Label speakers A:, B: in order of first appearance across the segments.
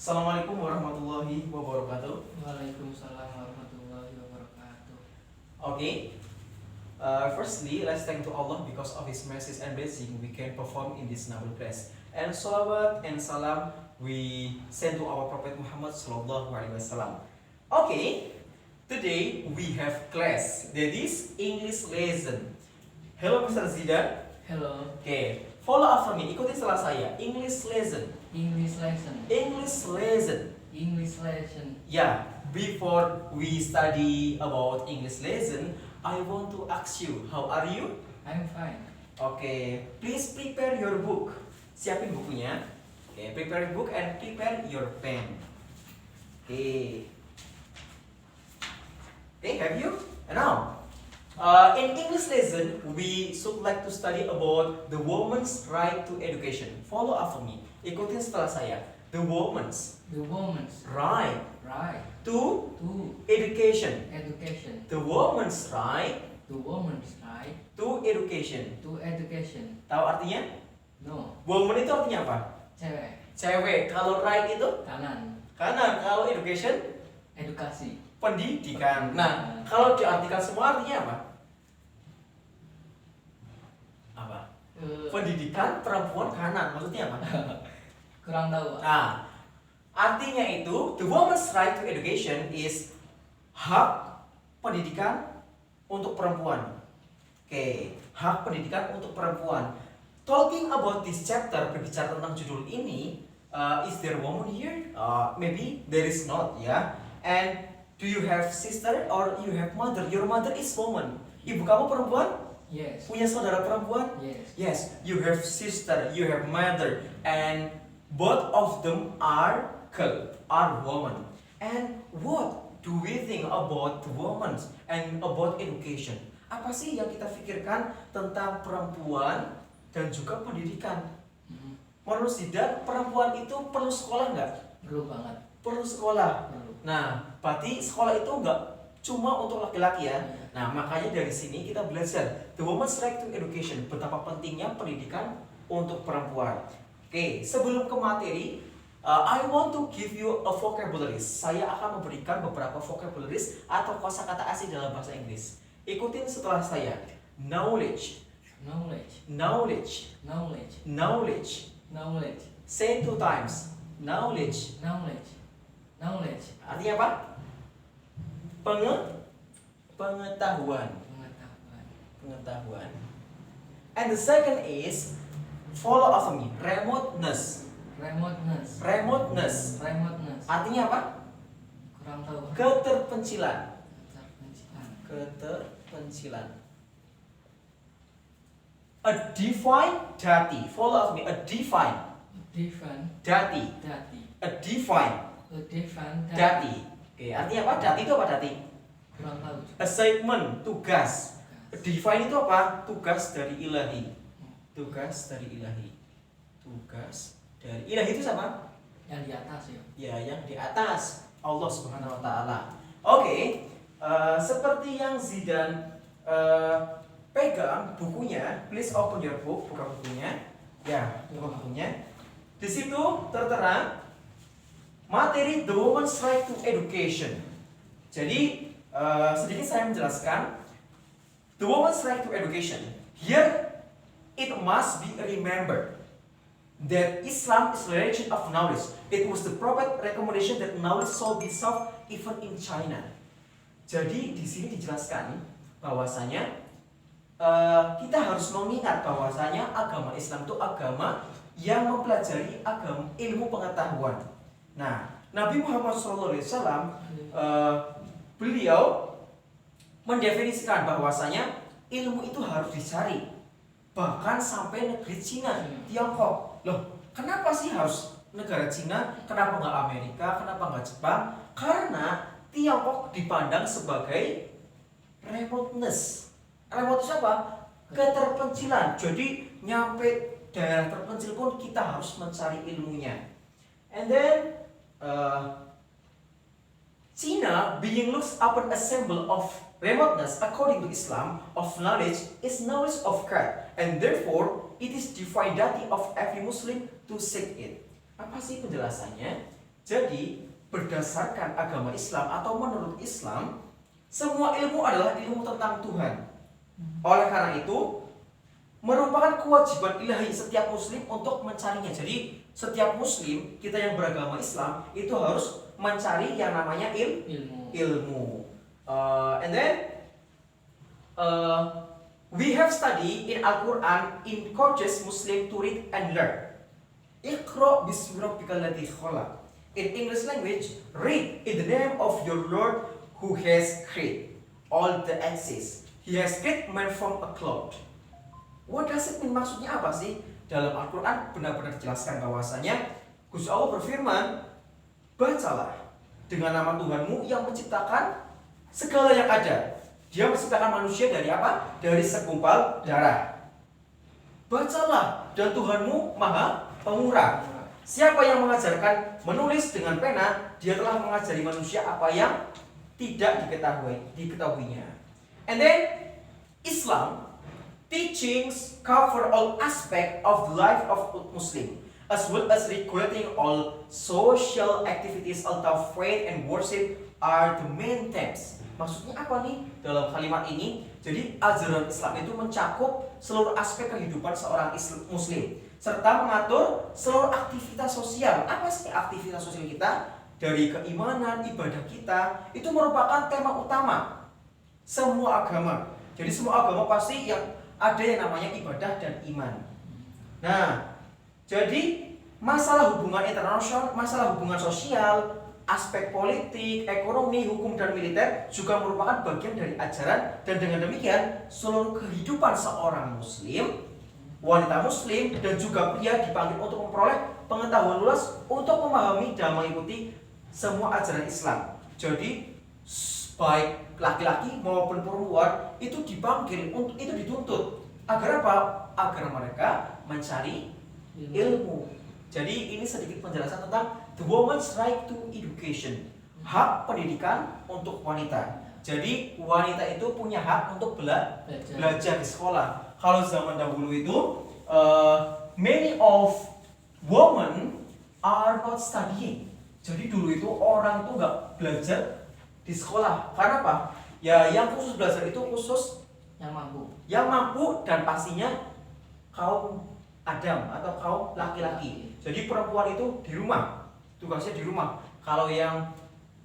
A: Assalamualaikum warahmatullahi wabarakatuh.
B: Waalaikumsalam warahmatullahi wabarakatuh.
A: Okay. Firstly, let's thank to Allah because of His mercies and blessing we can perform in this noble class. And salawat and salam we send to our Prophet Muhammad Sallallahu Alaihi Wasallam. Okay. Today we have class that is English lesson. Hello, Mr. Zidan.
B: Hello.
A: Okay. Follow after me. Ikuti setelah saya. English lesson.
B: English lesson.
A: English lesson.
B: English lesson.
A: Yeah, before we study about English lesson, I want to ask you, how are you?
B: I'm fine.
A: Okay, please prepare your book. Siapin bukunya. Okay, prepare your book and prepare your pen. Okay. Okay, have you? And now, in English lesson, we should like to study about the woman's right to education. Follow after me. Ikutin setelah saya. The woman's
B: The woman's
A: right
B: right
A: to
B: to
A: education.
B: education.
A: The woman's right
B: The woman's right
A: to education.
B: to education.
A: Tahu artinya?
B: No.
A: Woman itu artinya apa?
B: Cewek.
A: Cewek. Kalau right itu
B: Kanan.
A: kanan. Kalau education
B: Edukasi.
A: pendidikan. Nah, kalau diartikan semua artinya apa? Apa? Pendidikan perempuan kanan. Maksudnya apa?
B: Kurang tahu.
A: Nah, artinya itu the woman's right to education is hak pendidikan untuk perempuan. Oke, hak pendidikan untuk perempuan. Talking about this chapter, berbicara tentang judul ini, is there a woman here? Maybe there is not, ya. And do you have sister or you have mother? Your mother is woman. Ibu kamu perempuan?
B: Yes.
A: Punya saudara perempuan?
B: Yes.
A: Yes, you have sister, you have mother, and both of them are girl, are woman. And what do we think about the woman and about education? Apa sih yang kita pikirkan tentang perempuan dan juga pendidikan? Menurut Zidan, perempuan itu perlu sekolah nggak?
B: Perlu banget.
A: Perlu sekolah.
B: Perlu.
A: Nah, berarti sekolah itu nggak cuma untuk laki-laki ya.
B: Iya.
A: Nah, makanya dari sini kita belajar the woman's right to education, betapa pentingnya pendidikan untuk perempuan. Oke, sebelum ke materi, I want to give you a vocabularies. Saya akan memberikan beberapa vocabularies atau kosakata asing dalam bahasa Inggris. Ikutin setelah saya. Knowledge,
B: Knowledge.
A: knowledge,
B: Knowledge.
A: knowledge.
B: Knowledge.
A: Say 2 times. Knowledge.
B: Knowledge. Knowledge.
A: Artinya apa? Pengetahuan.
B: Pengetahuan.
A: Pengetahuan. And the second is follow after me. Remoteness.
B: Remoteness.
A: Remoteness.
B: Remoteness.
A: Artinya apa?
B: Kurang tahu.
A: Keterpencilan.
B: Keterpencilan.
A: Keterpencilan. A divine deity. Follow after me. A divine
B: Define
A: deity.
B: dati.
A: A divine
B: A define
A: deity. Oke, artinya apa? Deity itu apa deity?
B: Kurang tahu.
A: Assignment, tugas. Divine itu apa? Tugas dari ilahi. Tugas dari ilahi. Tugas dari ilahi itu sama?
B: Yang di atas ya.
A: Ya, yang di atas Allah Subhanahu wa taala. Oke, seperti yang Zidan pegang bukunya, please open your book, buka bukunya. Ya, buka bukunya. Di situ tertera materi The Woman's Right to Education. Jadi sedikit saya menjelaskan The Woman's Right to Education. Here it must be remembered that Islam is a religion of knowledge. It was the prophet recommendation that knowledge should be sought even in China. Jadi di sini dijelaskan bahwasanya kita harus mengingat bahwasanya agama Islam itu agama yang mempelajari agama ilmu pengetahuan. Nah, Nabi Muhammad SAW beliau mendefinisikan bahwasanya ilmu itu harus dicari bahkan sampai negeri Cina, Tiongkok. Loh, kenapa sih harus negara Cina? Kenapa nggak Amerika? Kenapa nggak Jepang? Karena Tiongkok dipandang sebagai remoteness. Remoteness apa? Keterpencilan. Jadi nyampe daerah terpencil pun kita harus mencari ilmunya. And then China being looked upon a symbol of remoteness according to Islam of knowledge is knowledge of God, and therefore it is divine duty of every Muslim to seek it. Apa sih penjelasannya? Jadi berdasarkan agama Islam atau menurut Islam, semua ilmu adalah ilmu tentang Tuhan. Oleh karena itu, merupakan kewajiban ilahi setiap muslim untuk mencarinya. Jadi setiap muslim kita yang beragama Islam itu harus mencari yang namanya ilmu. And then we have study in Al-Quran encourages Muslim to read and learn. Iqra bismi rabbikal ladzi khalaq. In English language, read in the name of your Lord who has created all the exist. He has created man from a cloud. What does it mean? Maksudnya apa sih? Dalam Al-Quran benar-benar dijelaskan bahwasanya Gusti Allah berfirman, bacalah dengan nama Tuhanmu yang menciptakan segala yang ada. Dia menciptakan manusia dari apa? Dari segumpal darah. Bacalah, dan Tuhanmu maha pemurah. Siapa yang mengajarkan menulis dengan pena, dia telah mengajari manusia apa yang tidak diketahuinya. And then Islam teachings cover all aspect of the life of Muslim, as well as regulating all social activities although faith and worship are the main themes. Maksudnya apa nih dalam kalimat ini? Jadi ajaran Islam itu mencakup seluruh aspek kehidupan seorang Muslim, serta mengatur seluruh aktivitas sosial. Apa sih aktivitas sosial kita? Dari keimanan, ibadah kita, itu merupakan tema utama semua agama. Jadi semua agama pasti yang ada yang namanya ibadah dan iman. Nah, jadi masalah hubungan internasional, masalah hubungan sosial, aspek politik, ekonomi, hukum, dan militer juga merupakan bagian dari ajaran. Dan dengan demikian seluruh kehidupan seorang muslim, wanita muslim, dan juga pria dipanggil untuk memperoleh pengetahuan luas untuk memahami dan mengikuti semua ajaran Islam. Jadi baik laki-laki maupun perempuan itu dipanggil, untuk itu dituntut agar apa? Agar mereka mencari ilmu. Jadi ini sedikit penjelasan tentang the woman's right to education, hak pendidikan untuk wanita. Jadi wanita itu punya hak untuk belajar di sekolah. Kalau zaman dahulu itu many of women are not studying. Jadi dulu itu orang tuh nggak belajar di sekolah. Karena apa? Ya yang khusus belajar itu khusus yang mampu dan pastinya kaum Adam atau kaum laki-laki. Jadi perempuan itu di rumah, tugasnya di rumah. Kalau yang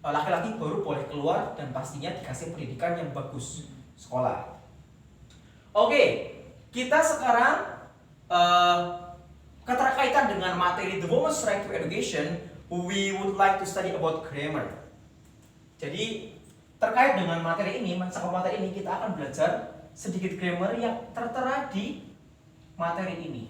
A: laki-laki baru boleh keluar dan pastinya dikasih pendidikan yang bagus, sekolah. Oke, kita sekarang keterkaitan dengan materi The Woman's Right to Education, we would like to study about grammar. Jadi terkait dengan materi ini, mencakup materi ini, kita akan belajar sedikit grammar yang tertera di materi ini.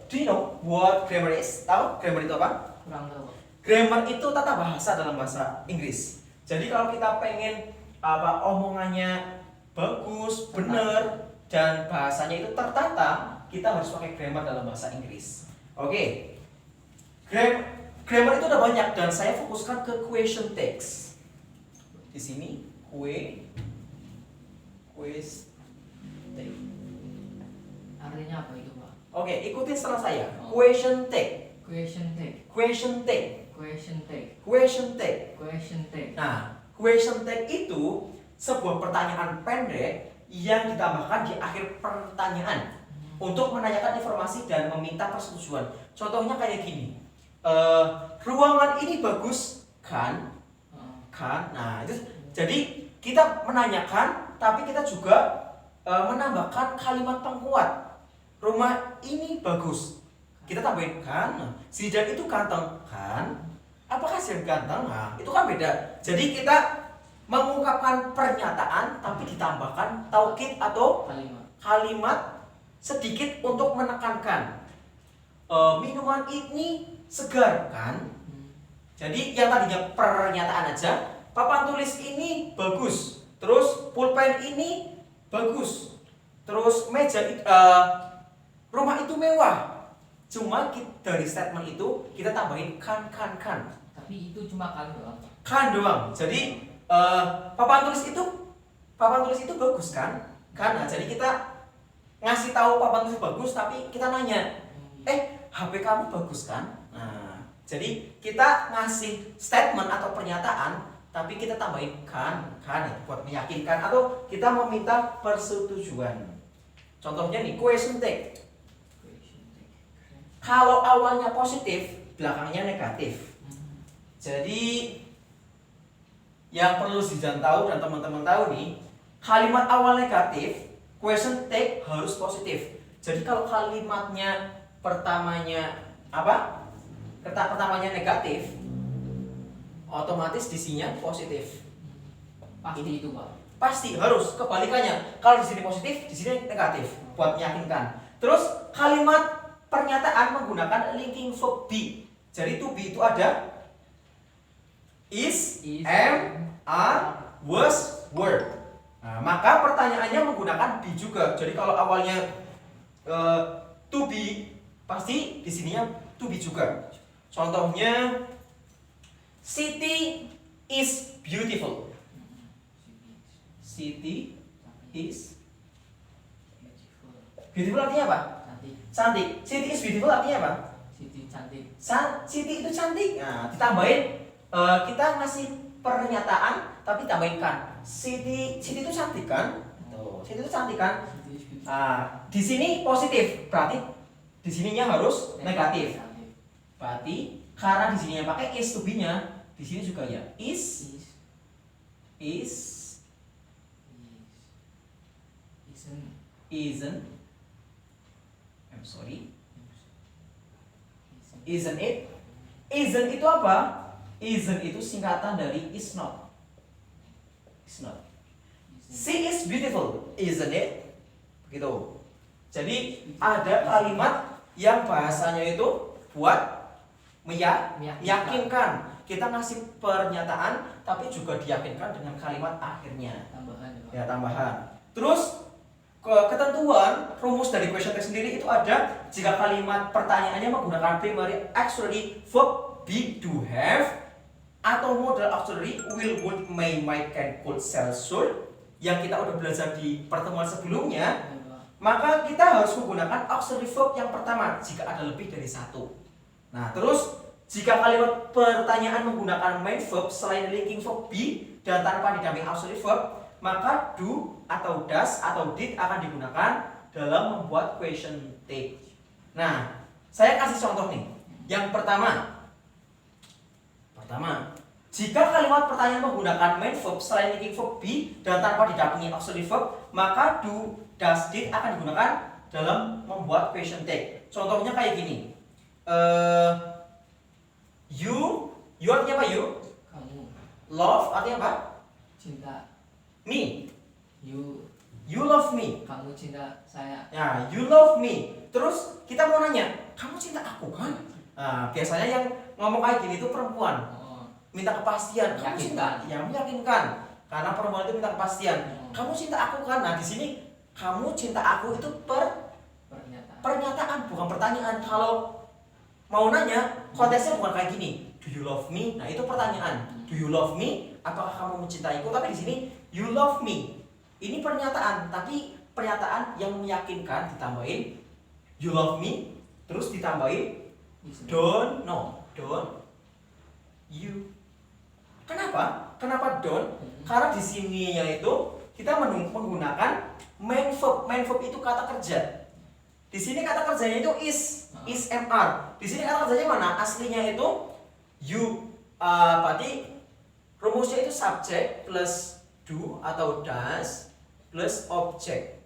A: Do you know what grammar is? Tahu grammar itu apa?
B: Kurang tahu.
A: Grammar itu tata bahasa dalam bahasa Inggris. Jadi kalau kita pengen omongannya bagus, benar, dan bahasanya itu tertata, kita harus pakai grammar dalam bahasa Inggris. Oke. Grammar itu ada banyak dan saya fokuskan ke question text. Di sini question text.
B: Artinya apa itu, Pak?
A: Oke, ikutin setelah saya. Question text.
B: Question tag.
A: Question text.
B: Question tag.
A: Question text.
B: Question tag.
A: Nah, question text itu sebuah pertanyaan pendek yang ditambahkan di akhir pertanyaan untuk menanyakan informasi dan meminta persetujuan. Contohnya kayak gini. Ruangan ini bagus kan? Kan? Nah, itu jadi kita menanyakan tapi kita juga menambahkan kalimat penguat. Rumah ini bagus. Kita tambahin kan? Nah, si Zidan itu ganteng kan? Apakah Zidan ganteng? Nah, itu kan beda. Jadi kita mengungkapkan pernyataan tapi ditambahkan taukid atau kalimat sedikit untuk menekankan. Minuman ini segar kan? Jadi yang tadinya pernyataan aja, papan tulis ini bagus, terus pulpen ini bagus, terus meja rumah itu mewah. Cuma dari statement itu kita tambahin kan.
B: Tapi itu cuma kan doang.
A: Kan doang. Jadi papan tulis itu bagus kan? Kan. Nah, jadi kita ngasih tahu papan tulis bagus tapi kita nanya, HP kamu bagus kan? Nah, Jadi kita ngasih statement atau pernyataan, tapi kita tambahin kan ya, buat meyakinkan atau kita meminta persetujuan. Contohnya nih, question take.
B: Question take.
A: Kalau awalnya positif, belakangnya negatif. Jadi yang perlu Zidan tahu dan teman-teman tahu nih, kalimat awal negatif, question take harus positif. Jadi kalau kalimatnya pertamanya apa? Kata pertamanya negatif, otomatis isinya positif.
B: Pasti itu Pak.
A: Pasti harus kebalikannya. Kalau di sini positif, di sini negatif buat meyakinkan. Terus kalimat pernyataan menggunakan linking verb be. Jadi to be itu ada is, am, are, was, were. Nah, maka pertanyaannya menggunakan be juga. Jadi kalau awalnya to be, pasti di sininya to be juga. Contohnya, city is beautiful. City is beautiful artinya apa?
B: Cantik.
A: Cantik. City is beautiful artinya apa?
B: City cantik.
A: City itu cantik. Nah, ditambahin kita ngasih pernyataan tapi tambahin kan. City itu cantik kan? Tuh, city itu cantik kan?
B: City is beautiful.
A: Di sini positif, berarti di sininya harus negatif. Berarti karena di sininya pakai is to be-nya, di sini juga ya is isn't. I'm sorry. Isn't it? Isn't itu apa? Isn't itu singkatan dari is not. Is not. She is beautiful, isn't it? Begitu. Jadi ada kalimat yang bahasanya itu buat meyakinkan. Kita ngasih pernyataan tapi juga diyakinkan dengan kalimat akhirnya.
B: Tambahan
A: Ya, tambahan. Terus ketentuan rumus dari question text sendiri itu ada jika kalimat pertanyaannya menggunakan primary auxiliary verb be, do, have atau modal auxiliary will, would, may, might, can, could, shall, should yang kita udah belajar di pertemuan sebelumnya, maka kita harus menggunakan auxiliary verb yang pertama jika ada lebih dari satu. Nah, terus jika kalimat pertanyaan menggunakan main verb selain linking verb be dan tanpa didampingi auxiliary verb, maka do atau does atau did akan digunakan dalam membuat question take. Nah, saya kasih contoh nih. Yang pertama, jika kalimat pertanyaan menggunakan main verb selain linking verb be dan tanpa didampingi auxiliary verb, maka do, does, did akan digunakan dalam membuat question take. Contohnya kayak gini. You artinya apa you?
B: Kamu.
A: Love artinya apa?
B: Cinta.
A: Me. You love me.
B: Kamu cinta saya.
A: Ya, you love me. Terus kita mau nanya, kamu cinta aku kan? Nah, biasanya yang ngomong kayak gini itu perempuan. Minta kepastian. Kamu cinta? Ya, meyakinkan. Karena perempuan itu minta kepastian. Kamu cinta aku kan? Nah, di sini kamu cinta aku itu pernyataan, bukan pertanyaan. Kalau mau nanya, konteksnya bukan kayak gini. Do you love me? Nah, itu pertanyaan. Do you love me? Apakah kamu mencintaiku? Tapi di sini you love me. Ini pernyataan, tapi pernyataan yang meyakinkan ditambahin you love me, terus ditambahin don't you. Kenapa? Kenapa don't? Karena di sininya itu kita menggunakan main verb. Main verb itu kata kerja. Di sini kata kerjanya itu is mr. Di sini kata kerjanya mana? Aslinya itu you. Berarti rumusnya itu subject plus do atau does plus object.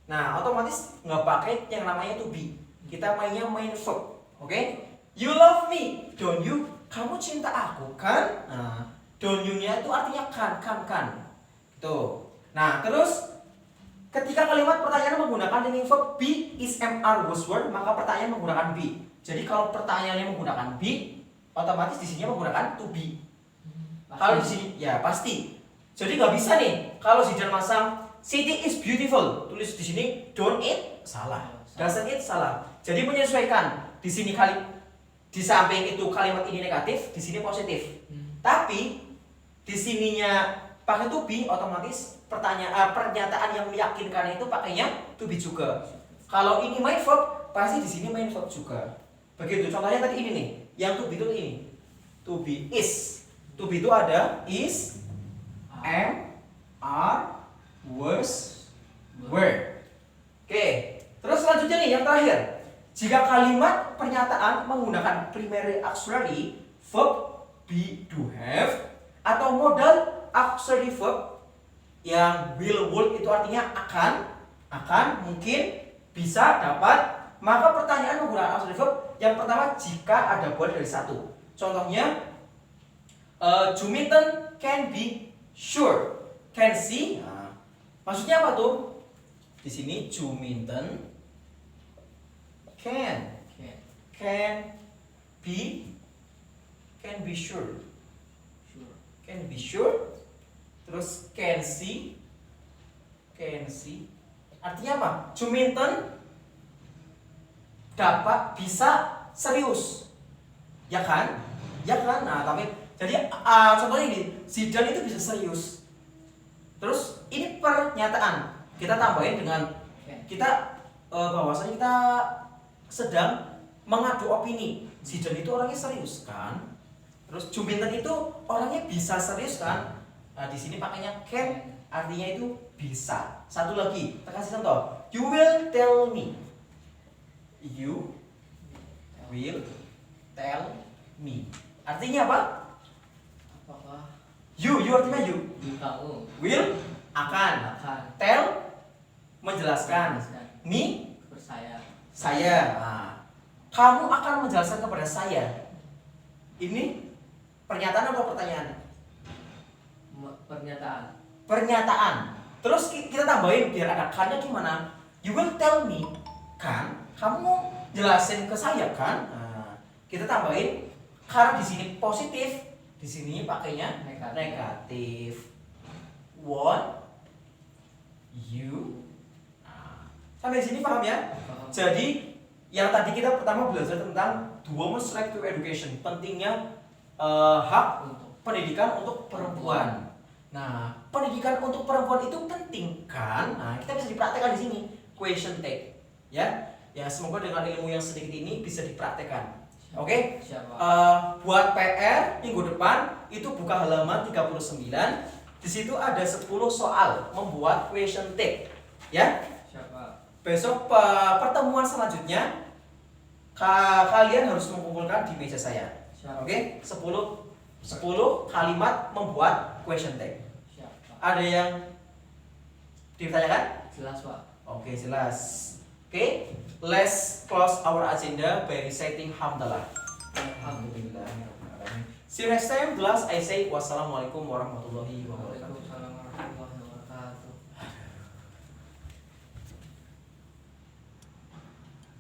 A: Nah, otomatis nggak pakai yang namanya to be. Kita mainnya main verb. Oke? You love me, don't you? Kamu cinta aku kan? Nah, don't you-nya itu artinya kan. Gitu. Nah, terus ketika kalimat pertanyaan menggunakan linking verb be, is, am, are, was, were, maka pertanyaan menggunakan be. Jadi kalau pertanyaannya menggunakan be, otomatis di sini menggunakan to be. Kalau di sini ya pasti. Jadi nggak bisa nih kalau Zidan masang city is beautiful, tulis di sini don't it, salah. Doesn't it, salah. Jadi menyesuaikan. Di sini di samping itu kalimat ini negatif, di sini positif. Tapi di sininya pakai to be, otomatis pernyataan yang meyakinkan itu pakainya to be juga. Kalau ini main verb, pasti di sini main verb juga. Begitu. Contohnya tadi ini nih, yang to be itu ini. To be is. To be itu ada is, am, are, was, were. Oke. Terus selanjutnya nih yang terakhir. Jika kalimat pernyataan menggunakan primary auxiliary verb be, do, have atau modal auxiliary verb yang will, would itu artinya akan, mungkin, bisa, dapat, maka pertanyaan menggunakan auxiliary verb yang pertama jika ada buah dari satu. Contohnya Juminten can be sure, can see. Nah, maksudnya apa tuh? Di sini Juminten can be sure, can be sure. Terus can see, artinya apa? Juminten dapat, bisa, serius, ya kan? Nah, tapi jadi contohnya ini, Zidan itu bisa serius. Terus ini pernyataan kita tambahin dengan kita bahwasanya kita sedang mengadu opini. Zidan itu orangnya serius kan? Terus Juminten itu orangnya bisa serius kan? Nah, di sini pakainya can, artinya itu bisa. Satu lagi, kita kasih contoh. You will tell me. You will tell me. Artinya apa?
B: Apakah
A: You artinya you.
B: kamu
A: Will akan. Tell menjelaskan. Me
B: percaya
A: saya. Nah, kamu akan menjelaskan kepada saya. Ini pernyataan atau pertanyaan? Pernyataan. Terus kita tambahin biar ada kan-nya gimana? You will tell me, kan? Kamu jelasin ke saya kan? Nah, kita tambahin karena di sini positif, di sini pakainya negatif. What you. Nah, sampai di sini paham ya? Jadi yang tadi kita pertama belajar tentang the woman's right to education, pentingnya hak pendidikan untuk perempuan. Nah, pendidikan untuk perempuan itu penting kan? Nah, kita bisa dipraktekkan di sini. Question take, ya. Ya, semoga dengan ilmu yang sedikit ini bisa dipraktekkan. Oke? Buat PR minggu depan itu buka halaman 39. Di situ ada 10 soal membuat question take, ya. Besok pertemuan selanjutnya kalian harus mengumpulkan di meja saya. Oke? 10 kalimat membuat question take. Ada yang ditanyakan?
B: Jelas, Pak.
A: Oke, jelas. Oke, let's close our agenda by reciting hamdalah. Alhamdulillah. See you next time. The last I say wassalamualaikum warahmatullahi wabarakatuh.
B: Waalaikumsalam warahmatullahi wabarakatuh.